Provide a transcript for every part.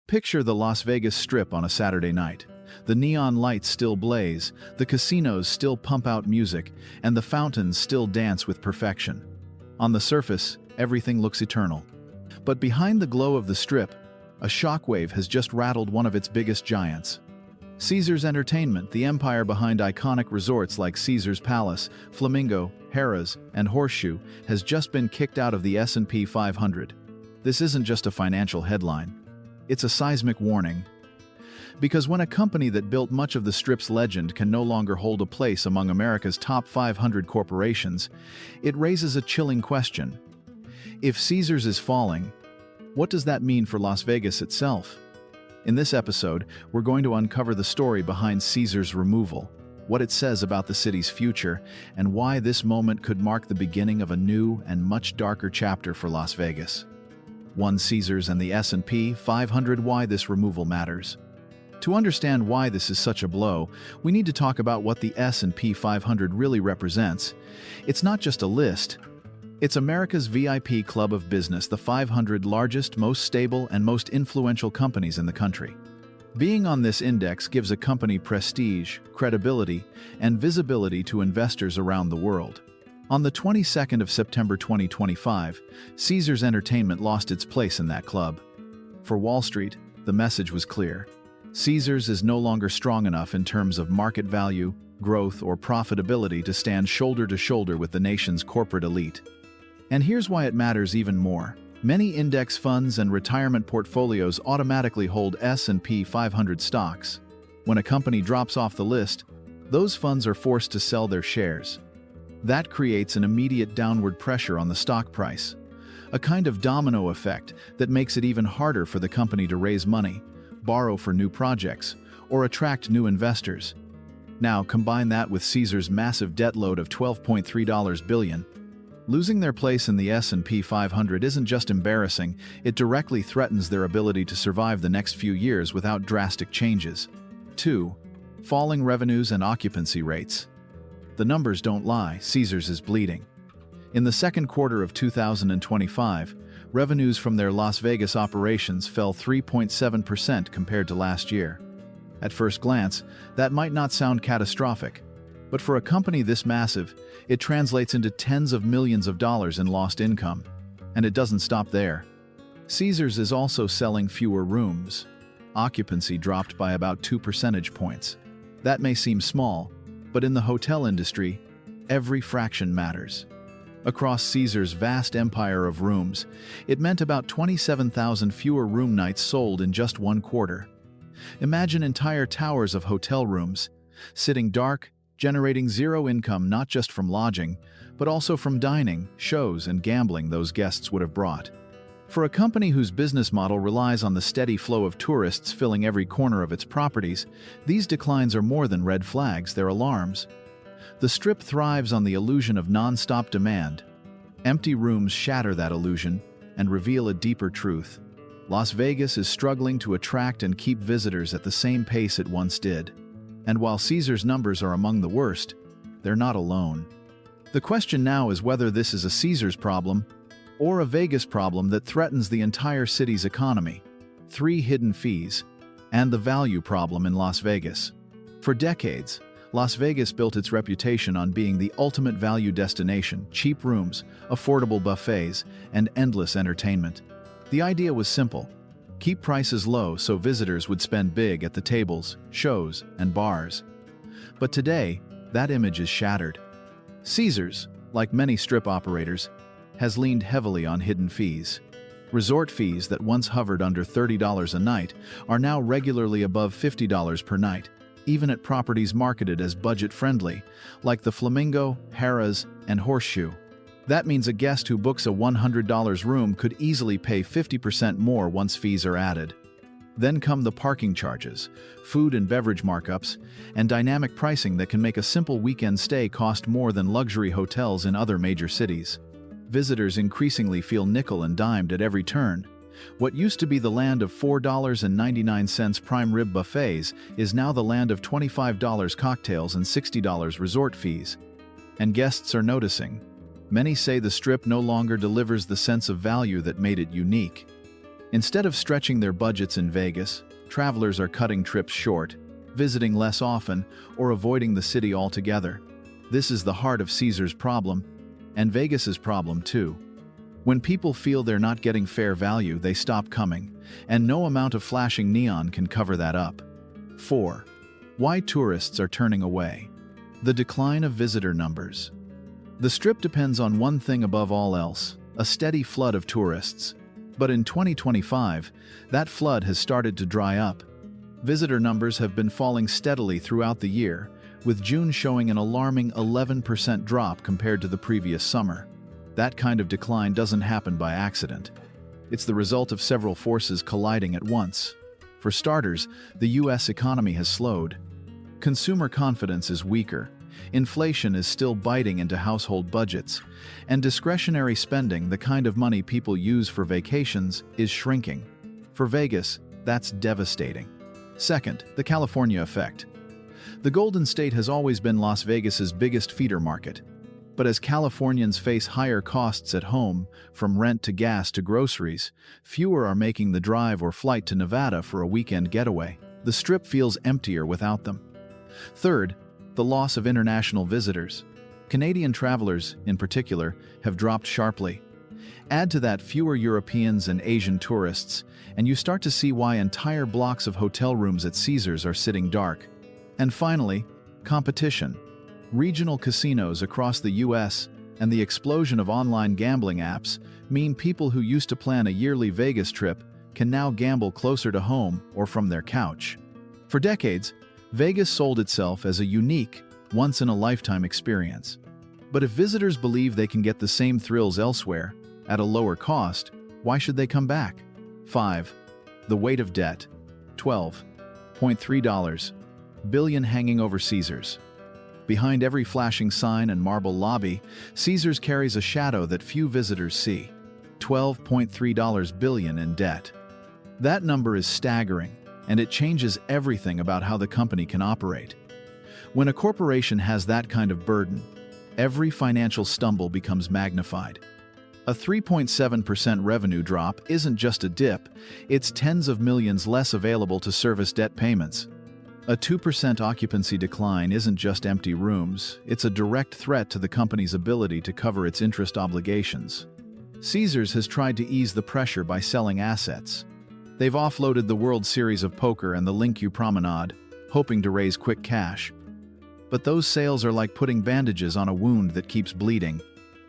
Picture the Las Vegas Strip on a Saturday night. The neon lights still blaze, the casinos still pump out music, and the fountains still dance with perfection. On the surface, everything looks eternal. But behind the glow of the Strip, a shockwave has just rattled one of its biggest giants. Caesars Entertainment, the empire behind iconic resorts like Caesars Palace, Flamingo, Harrah's, and Horseshoe, has just been kicked out of the S&P 500. This isn't just a financial headline. It's a seismic warning. Because when a company that built much of the Strip's legend can no longer hold a place among America's top 500 corporations, it raises a chilling question. If Caesars is falling, what does that mean for Las Vegas itself? In this episode, we're going to uncover the story behind Caesars' removal, what it says about the city's future, and why this moment could mark the beginning of a new and much darker chapter for Las Vegas. One Caesars and the S&P 500, why this removal matters. To understand why this is such a blow, we need to talk about what the S&P 500 really represents. It's not just a list. It's America's VIP club of business, the 500 largest, most stable, and most influential companies in the country. Being on this index gives a company prestige, credibility, and visibility to investors around the world. On the 22nd of September 2025, Caesars Entertainment lost its place in that club. For Wall Street, the message was clear. Caesars is no longer strong enough in terms of market value, growth, or profitability to stand shoulder to shoulder with the nation's corporate elite. And here's why it matters even more. Many index funds and retirement portfolios automatically hold S&P 500 stocks. When a company drops off the list, those funds are forced to sell their shares. That creates an immediate downward pressure on the stock price, a kind of domino effect that makes it even harder for the company to raise money, borrow for new projects, or attract new investors. Now, combine that with Caesars' massive debt load of $12.3 billion. Losing their place in the S&P 500 isn't just embarrassing, it directly threatens their ability to survive the next few years without drastic changes. 2. Falling revenues and occupancy rates. The numbers don't lie, Caesars is bleeding. In the second quarter of 2025, revenues from their Las Vegas operations fell 3.7% compared to last year. At first glance, that might not sound catastrophic, but for a company this massive, it translates into tens of millions of dollars in lost income. And it doesn't stop there. Caesars is also selling fewer rooms. Occupancy dropped by about 2 percentage points. That may seem small, but in the hotel industry, every fraction matters. Across Caesars' vast empire of rooms, it meant about 27,000 fewer room nights sold in just one quarter. Imagine entire towers of hotel rooms, sitting dark, generating zero income not just from lodging, but also from dining, shows, and gambling those guests would have brought. For a company whose business model relies on the steady flow of tourists filling every corner of its properties, these declines are more than red flags, they're alarms. The Strip thrives on the illusion of non-stop demand. Empty rooms shatter that illusion and reveal a deeper truth. Las Vegas is struggling to attract and keep visitors at the same pace it once did. And while Caesars' numbers are among the worst, they're not alone. The question now is whether this is a Caesars problem or a Vegas problem that threatens the entire city's economy. 3 hidden fees, and the value problem in Las Vegas. For decades, Las Vegas built its reputation on being the ultimate value destination: cheap rooms, affordable buffets, and endless entertainment. The idea was simple: keep prices low so visitors would spend big at the tables, shows, and bars. But today, that image is shattered. Caesars, like many Strip operators, has leaned heavily on hidden fees. Resort fees that once hovered under $30 a night are now regularly above $50 per night, even at properties marketed as budget-friendly, like the Flamingo, Harrah's, and Horseshoe. That means a guest who books a $100 room could easily pay 50% more once fees are added. Then come the parking charges, food and beverage markups, and dynamic pricing that can make a simple weekend stay cost more than luxury hotels in other major cities. Visitors increasingly feel nickel and dimed at every turn. What used to be the land of $4.99 prime rib buffets is now the land of $25 cocktails and $60 resort fees. And guests are noticing. Many say the Strip no longer delivers the sense of value that made it unique. Instead of stretching their budgets in Vegas, travelers are cutting trips short, visiting less often, or avoiding the city altogether. This is the heart of Caesars' problem, and Vegas's problem too. When people feel they're not getting fair value, they stop coming, and no amount of flashing neon can cover that up. 4. Why tourists are turning away. The decline of visitor numbers. The Strip depends on one thing above all else: a steady flood of tourists. But in 2025, that flood has started to dry up. Visitor numbers have been falling steadily throughout the year, with June showing an alarming 11% drop compared to the previous summer. That kind of decline doesn't happen by accident. It's the result of several forces colliding at once. For starters, the US economy has slowed. Consumer confidence is weaker. Inflation is still biting into household budgets, and discretionary spending, the kind of money people use for vacations, is shrinking. For Vegas, that's devastating. Second, the California effect. The Golden State has always been Las Vegas's biggest feeder market. But as Californians face higher costs at home, from rent to gas to groceries, fewer are making the drive or flight to Nevada for a weekend getaway. The Strip feels emptier without them. Third, the loss of international visitors. Canadian travelers, in particular, have dropped sharply. Add to that fewer Europeans and Asian tourists, and you start to see why entire blocks of hotel rooms at Caesars are sitting dark. And finally, competition. Regional casinos across the US and the explosion of online gambling apps mean people who used to plan a yearly Vegas trip can now gamble closer to home or from their couch. For decades, Vegas sold itself as a unique, once-in-a-lifetime experience. But if visitors believe they can get the same thrills elsewhere, at a lower cost, why should they come back? 5. The weight of debt. $12.3 billion hanging over Caesars. Behind every flashing sign and marble lobby, Caesars carries a shadow that few visitors see. $12.3 billion in debt. That number is staggering, and it changes everything about how the company can operate. When a corporation has that kind of burden, every financial stumble becomes magnified. A 3.7% revenue drop isn't just a dip, it's tens of millions less available to service debt payments. A 2% occupancy decline isn't just empty rooms, it's a direct threat to the company's ability to cover its interest obligations. Caesars has tried to ease the pressure by selling assets. They've offloaded the World Series of Poker and the Link Promenade, hoping to raise quick cash. But those sales are like putting bandages on a wound that keeps bleeding.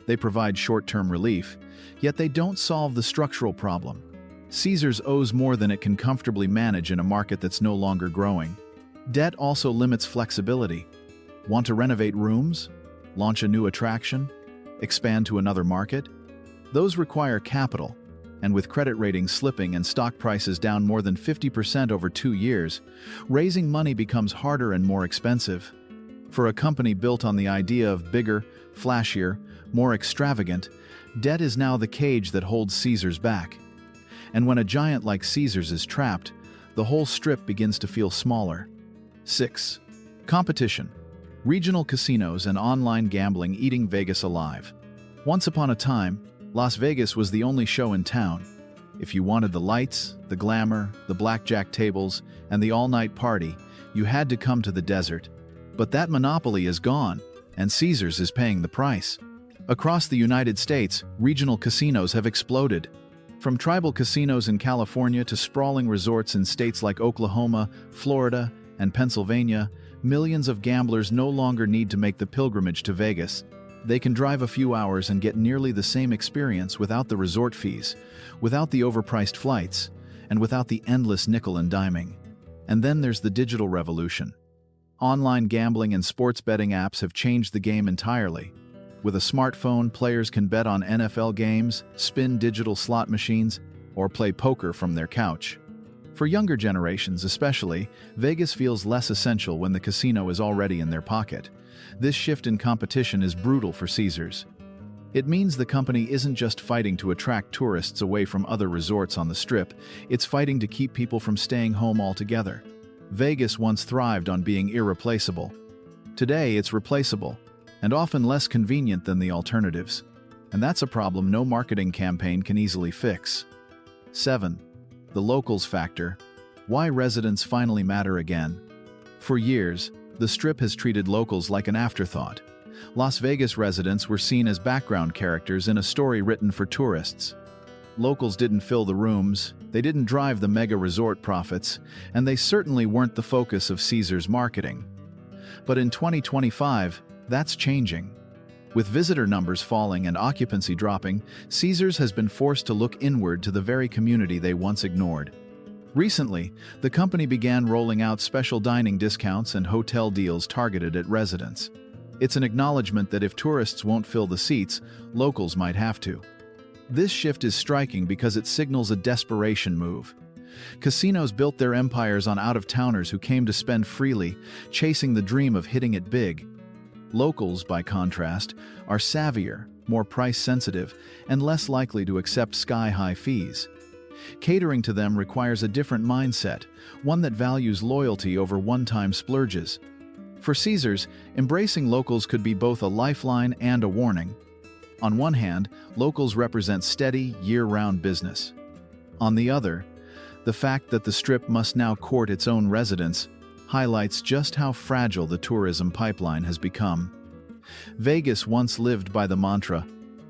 They provide short-term relief, yet they don't solve the structural problem. Caesars owes more than it can comfortably manage in a market that's no longer growing. Debt also limits flexibility. Want to renovate rooms? Launch a new attraction? Expand to another market? Those require capital, and with credit ratings slipping and stock prices down more than 50% over 2 years, raising money becomes harder and more expensive. For a company built on the idea of bigger, flashier, more extravagant, debt is now the cage that holds Caesars back. And when a giant like Caesars is trapped, the whole Strip begins to feel smaller. 6. Competition. Regional casinos and online gambling eating Vegas alive. Once upon a time, Las Vegas was the only show in town. If you wanted the lights, the glamour, the blackjack tables, and the all-night party, you had to come to the desert. But that monopoly is gone, and Caesars is paying the price. Across the United States, regional casinos have exploded. From tribal casinos in California to sprawling resorts in states like Oklahoma, Florida, and Pennsylvania, millions of gamblers no longer need to make the pilgrimage to Vegas. They can drive a few hours and get nearly the same experience without the resort fees, without the overpriced flights, and without the endless nickel and diming. And then there's the digital revolution. Online gambling and sports betting apps have changed the game entirely. With a smartphone, players can bet on NFL games, spin digital slot machines, or play poker from their couch. For younger generations especially, Vegas feels less essential when the casino is already in their pocket. This shift in competition is brutal for Caesars. It means the company isn't just fighting to attract tourists away from other resorts on the Strip, it's fighting to keep people from staying home altogether. Vegas once thrived on being irreplaceable. Today it's replaceable, and often less convenient than the alternatives. And that's a problem no marketing campaign can easily fix. 7. the locals factor, why residents finally matter again. For years, the Strip has treated locals like an afterthought. Las Vegas residents were seen as background characters in a story written for tourists. Locals didn't fill the rooms, they didn't drive the mega resort profits, and they certainly weren't the focus of Caesars marketing. But in 2025, that's changing. With visitor numbers falling and occupancy dropping, Caesars has been forced to look inward to the very community they once ignored. Recently, the company began rolling out special dining discounts and hotel deals targeted at residents. It's an acknowledgement that if tourists won't fill the seats, locals might have to. This shift is striking because it signals a desperation move. Casinos built their empires on out-of-towners who came to spend freely, chasing the dream of hitting it big. Locals, by contrast, are savvier, more price-sensitive, and less likely to accept sky-high fees. Catering to them requires a different mindset, one that values loyalty over one-time splurges. For Caesars, embracing locals could be both a lifeline and a warning. On one hand, locals represent steady, year-round business. On the other, the fact that the Strip must now court its own residents highlights just how fragile the tourism pipeline has become. Vegas once lived by the mantra,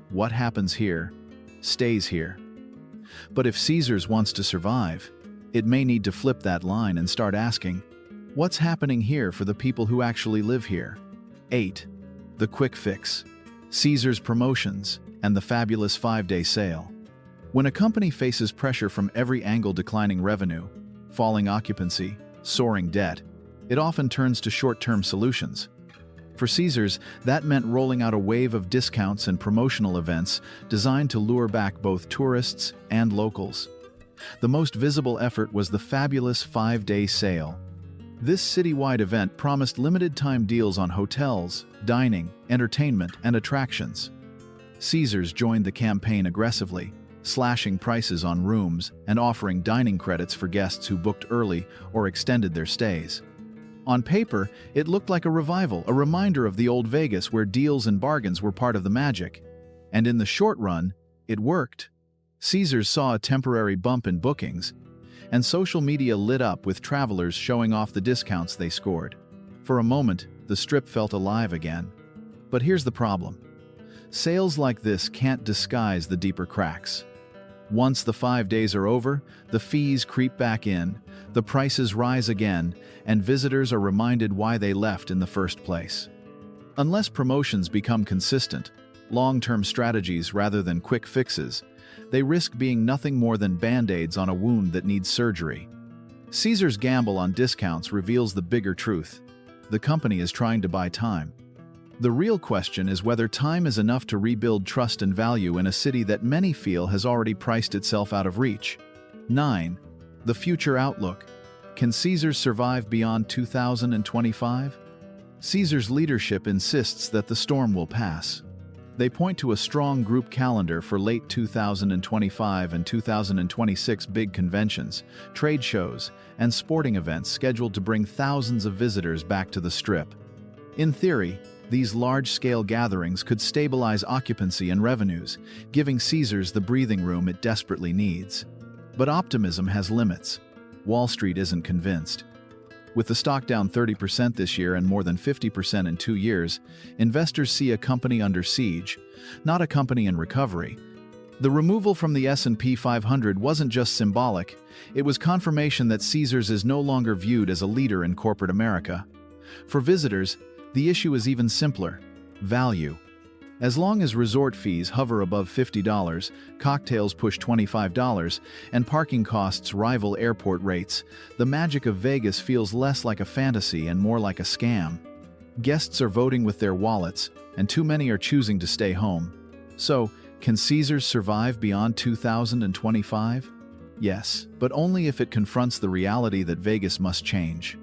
"What happens here, stays here." But if Caesars wants to survive, it may need to flip that line and start asking, what's happening here for the people who actually live here? 8. The quick fix. Caesars promotions and the fabulous 5-day sale. When a company faces pressure from every angle, declining revenue, falling occupancy, soaring debt, it often turns to short-term solutions. For Caesars, that meant rolling out a wave of discounts and promotional events designed to lure back both tourists and locals. The most visible effort was the fabulous 5-day sale. This citywide event promised limited-time deals on hotels, dining, entertainment, and attractions. Caesars joined the campaign aggressively, slashing prices on rooms and offering dining credits for guests who booked early or extended their stays. On paper, it looked like a revival, a reminder of the old Vegas where deals and bargains were part of the magic. And in the short run, it worked. Caesars saw a temporary bump in bookings, and social media lit up with travelers showing off the discounts they scored. For a moment, the Strip felt alive again. But here's the problem. Sales like this can't disguise the deeper cracks. Once the 5 days are over, the fees creep back in, the prices rise again, and visitors are reminded why they left in the first place. Unless promotions become consistent, long-term strategies rather than quick fixes, they risk being nothing more than band-aids on a wound that needs surgery. Caesar's gamble on discounts reveals the bigger truth. The company is trying to buy time. The real question is whether time is enough to rebuild trust and value in a city that many feel has already priced itself out of reach. 9. The future outlook. Can Caesars survive beyond 2025? Caesars leadership insists that the storm will pass. They point to a strong group calendar for late 2025 and 2026 big conventions, trade shows, and sporting events scheduled to bring thousands of visitors back to the Strip. In theory, these large-scale gatherings could stabilize occupancy and revenues, giving Caesars the breathing room it desperately needs. But optimism has limits. Wall Street isn't convinced. With the stock down 30% this year and more than 50% in 2 years, investors see a company under siege, not a company in recovery. The removal from the S&P 500 wasn't just symbolic, it was confirmation that Caesars is no longer viewed as a leader in corporate America. For visitors, the issue is even simpler: value. As long as resort fees hover above $50, cocktails push $25, and parking costs rival airport rates, the magic of Vegas feels less like a fantasy and more like a scam. Guests are voting with their wallets, and too many are choosing to stay home. So, can Caesars survive beyond 2025? Yes, but only if it confronts the reality that Vegas must change.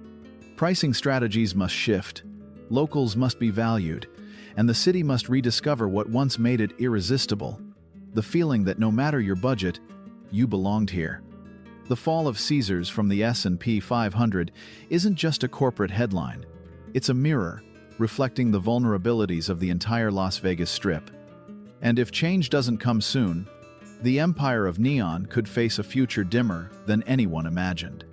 Pricing strategies must shift. Locals must be valued, and the city must rediscover what once made it irresistible: the feeling that no matter your budget, you belonged here. The fall of Caesars from the S&P 500 isn't just a corporate headline. It's a mirror, reflecting the vulnerabilities of the entire Las Vegas Strip. And if change doesn't come soon, the empire of neon could face a future dimmer than anyone imagined.